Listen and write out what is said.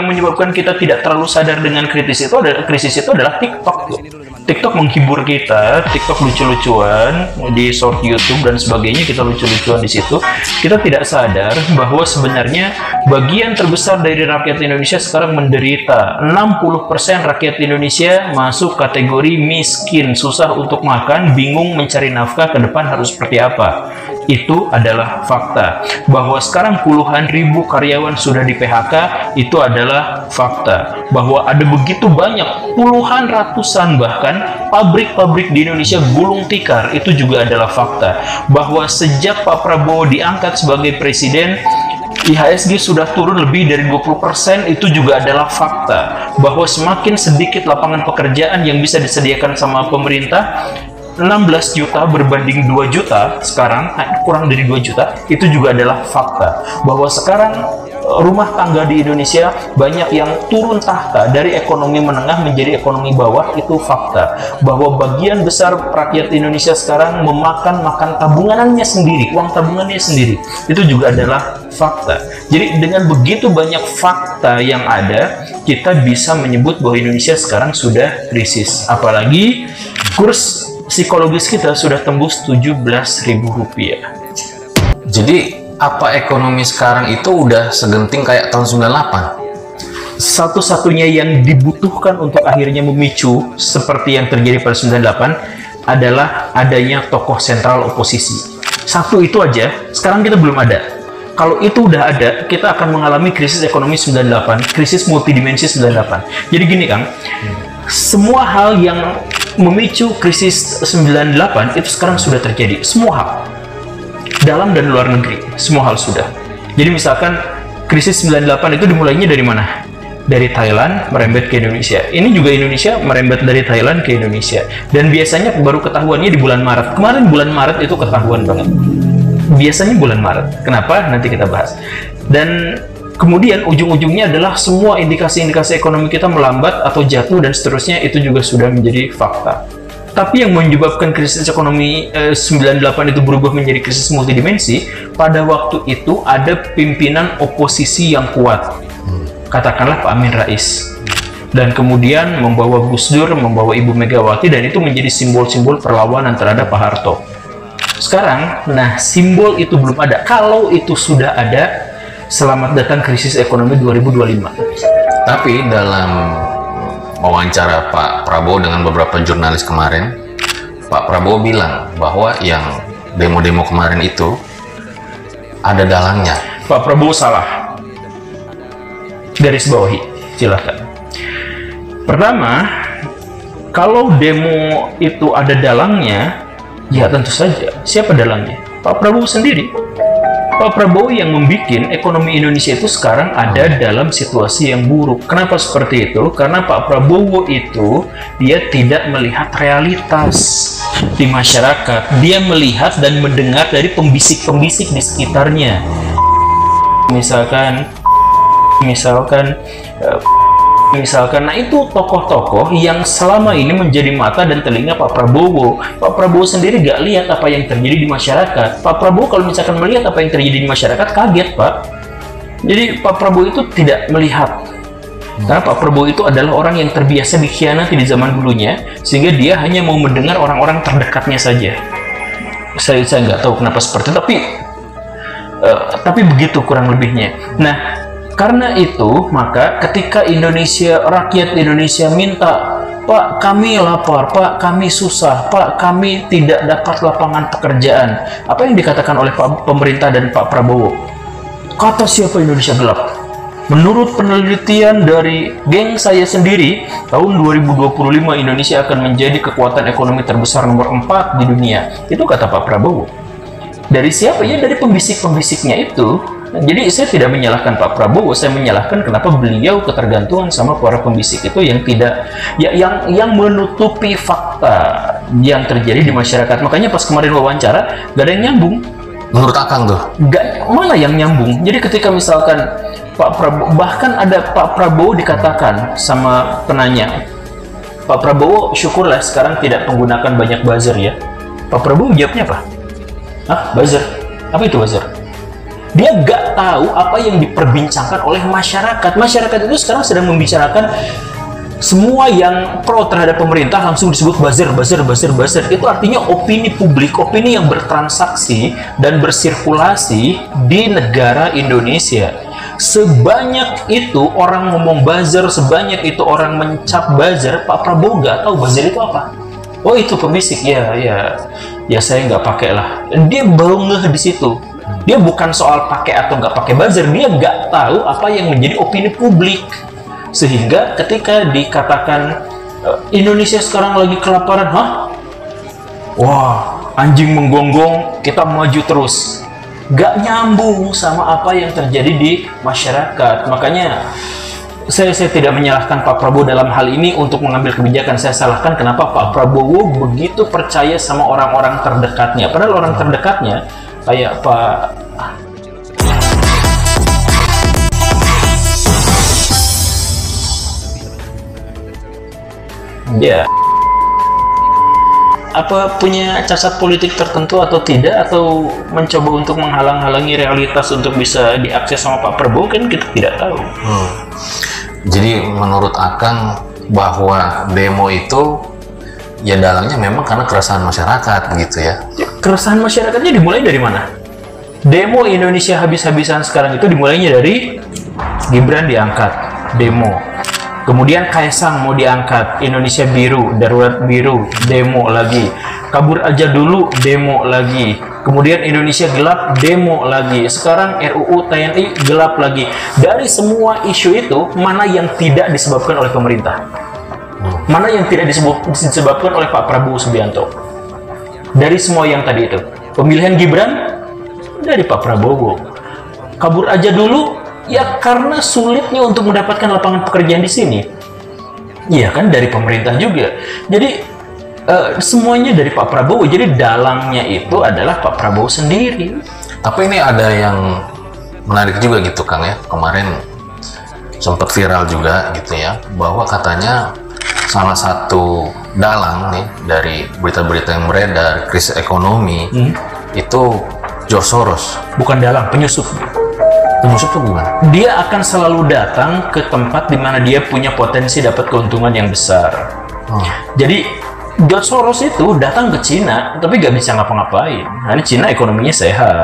yang menyebabkan kita tidak terlalu sadar dengan krisis itu adalah TikTok. TikTok menghibur kita, TikTok lucu-lucuan di short YouTube dan sebagainya, kita lucu-lucuan di situ. Kita tidak sadar bahwa sebenarnya bagian terbesar dari rakyat Indonesia sekarang menderita. 60% rakyat Indonesia masuk kategori miskin, susah untuk makan, bingung mencari nafkah ke depan harus seperti apa. Itu adalah fakta. Bahwa sekarang puluhan ribu karyawan sudah di PHK, itu adalah fakta. Bahwa ada begitu banyak, puluhan ratusan bahkan pabrik-pabrik di Indonesia gulung tikar, itu juga adalah fakta. Bahwa sejak Pak Prabowo diangkat sebagai presiden, IHSG sudah turun lebih dari 20%, itu juga adalah fakta. Bahwa semakin sedikit lapangan pekerjaan yang bisa disediakan sama pemerintah, 16 juta berbanding 2 juta sekarang, kurang dari 2 juta, itu juga adalah fakta. Bahwa sekarang rumah tangga di Indonesia banyak yang turun tahta dari ekonomi menengah menjadi ekonomi bawah, itu fakta. Bahwa bagian besar rakyat Indonesia sekarang makan tabungannya sendiri, uang tabungannya sendiri, itu juga adalah fakta. Jadi dengan begitu banyak fakta yang ada, kita bisa menyebut bahwa Indonesia sekarang sudah krisis. Apalagi kurs psikologis kita sudah tembus Rp17.000. Jadi apa ekonomi sekarang itu udah segenting kayak tahun 98? Satu-satunya yang dibutuhkan untuk akhirnya memicu seperti yang terjadi pada 98 adalah adanya tokoh sentral oposisi. Satu itu aja, sekarang kita belum ada. Kalau itu udah ada, kita akan mengalami krisis ekonomi 98, krisis multidimensi 98. Jadi gini Kang, semua hal yang memicu krisis 98 itu sekarang sudah terjadi, semua hal, dalam dan luar negeri, semua hal sudah. Jadi misalkan krisis 98 itu dimulainya dari mana? Dari Thailand merembet ke Indonesia. Ini juga Indonesia merembet dari Thailand ke Indonesia. Dan biasanya baru ketahuannya di bulan Maret. Kemarin bulan Maret itu ketahuan banget. Biasanya bulan Maret. Kenapa? Nanti kita bahas. Dan kemudian ujung-ujungnya adalah semua indikasi-indikasi ekonomi kita melambat atau jatuh dan seterusnya, itu juga sudah menjadi fakta. Tapi yang menyebabkan krisis ekonomi 98 itu berubah menjadi krisis multidimensi, pada waktu itu ada pimpinan oposisi yang kuat. Katakanlah Pak Amin Rais. Dan kemudian membawa Gus Dur, membawa Ibu Megawati, dan itu menjadi simbol-simbol perlawanan terhadap Pak Harto. Sekarang, nah simbol itu belum ada. Kalau itu sudah ada, selamat datang krisis ekonomi 2025. Tapi dalam wawancara Pak Prabowo dengan beberapa jurnalis kemarin, Pak Prabowo bilang bahwa yang demo-demo kemarin itu ada dalangnya. Pak Prabowo salah. Garis bawahi, silakan. Pertama, kalau demo itu ada dalangnya, ya tentu saja. Siapa dalangnya? Pak Prabowo sendiri. Pak Prabowo yang membuat ekonomi Indonesia itu sekarang ada dalam situasi yang buruk. Kenapa seperti itu? Karena Pak Prabowo itu dia tidak melihat realitas di masyarakat. Dia melihat dan mendengar dari pembisik-pembisik di sekitarnya. Misalkan, nah itu tokoh-tokoh yang selama ini menjadi mata dan telinga Pak Prabowo. Pak Prabowo sendiri gak lihat apa yang terjadi di masyarakat. Pak Prabowo kalau misalkan melihat apa yang terjadi di masyarakat, kaget Pak. Jadi Pak Prabowo itu tidak melihat. Karena Pak Prabowo itu adalah orang yang terbiasa dikhianati di zaman dulunya, sehingga dia hanya mau mendengar orang-orang terdekatnya saja. Saya nggak tahu kenapa seperti itu, tapi begitu kurang lebihnya. Nah, karena itu, maka ketika rakyat Indonesia minta, Pak, kami lapar, Pak, kami susah, Pak, kami tidak dapat lapangan pekerjaan. Apa yang dikatakan oleh pemerintah dan Pak Prabowo? Kata siapa Indonesia gelap? Menurut penelitian dari geng saya sendiri, tahun 2025 Indonesia akan menjadi kekuatan ekonomi terbesar nomor 4 di dunia. Itu kata Pak Prabowo. Dari siapa? Ya dari pembisik-pembisiknya itu. Jadi saya tidak menyalahkan Pak Prabowo, saya menyalahkan kenapa beliau ketergantungan sama para pembisik itu yang tidak, yang menutupi fakta yang terjadi di masyarakat. Makanya pas kemarin wawancara, gak ada yang nyambung. Menurut Akang tuh? Mana yang nyambung? Jadi ketika misalkan Pak Prabowo, bahkan ada Pak Prabowo dikatakan sama penanya, Pak Prabowo syukurlah sekarang tidak menggunakan banyak buzzer ya. Pak Prabowo jawabnya apa? Hah? Buzzer? Apa itu buzzer? Dia nggak tahu apa yang diperbincangkan oleh masyarakat. Masyarakat itu sekarang sedang membicarakan semua yang pro terhadap pemerintah langsung disebut buzzer. Itu artinya opini publik, opini yang bertransaksi dan bersirkulasi di negara Indonesia. Sebanyak itu orang ngomong buzzer, sebanyak itu orang mencap buzzer, Pak Prabowo nggak tahu buzzer itu apa. Oh itu pembisik, ya saya nggak pakai lah. Dia baru ngeh di situ. Dia bukan soal pakai atau nggak pakai buzzer, dia nggak tahu apa yang menjadi opini publik. Sehingga ketika dikatakan Indonesia sekarang lagi kelaparan, wah, anjing menggonggong, kita maju terus. Gak nyambung sama apa yang terjadi di masyarakat. Makanya saya tidak menyalahkan Pak Prabowo dalam hal ini untuk mengambil kebijakan. Saya salahkan kenapa Pak Prabowo begitu percaya sama orang-orang terdekatnya. Padahal orang terdekatnya kayak Pak apa punya cacat politik tertentu atau tidak, atau mencoba untuk menghalang-halangi realitas untuk bisa diakses sama Pak Prabowo, kan kita tidak tahu. Jadi menurut Akang bahwa demo itu ya dalangnya memang karena keresahan masyarakat gitu ya? Keresahan masyarakatnya dimulai dari mana? Demo Indonesia habis-habisan sekarang itu dimulainya dari Gibran diangkat, demo. Kemudian Kaisang mau diangkat, Indonesia biru, darurat biru, demo lagi. Kabur aja dulu, demo lagi. Kemudian Indonesia gelap, demo lagi. Sekarang RUU TNI gelap lagi. Dari semua isu itu, mana yang tidak disebabkan oleh pemerintah? Mana yang tidak disebabkan oleh Pak Prabowo Subianto? Dari semua yang tadi itu. Pemilihan Gibran dari Pak Prabowo. Kabur aja dulu, ya karena sulitnya untuk mendapatkan lapangan pekerjaan di sini. Iya kan, dari pemerintah juga. Jadi semuanya dari Pak Prabowo. Jadi dalangnya itu adalah Pak Prabowo sendiri. Tapi ini ada yang menarik juga gitu Kang ya. Kemarin sempat viral juga gitu ya, bahwa katanya salah satu dalang nih dari berita-berita yang beredar krisis ekonomi itu George Soros. Bukan dalang, penyusup. Penyusup tuh gimana? Dia akan selalu datang ke tempat di mana dia punya potensi dapat keuntungan yang besar. Jadi George Soros itu datang ke Cina, tapi nggak bisa ngapa-ngapain. Nah, ini Cina ekonominya sehat.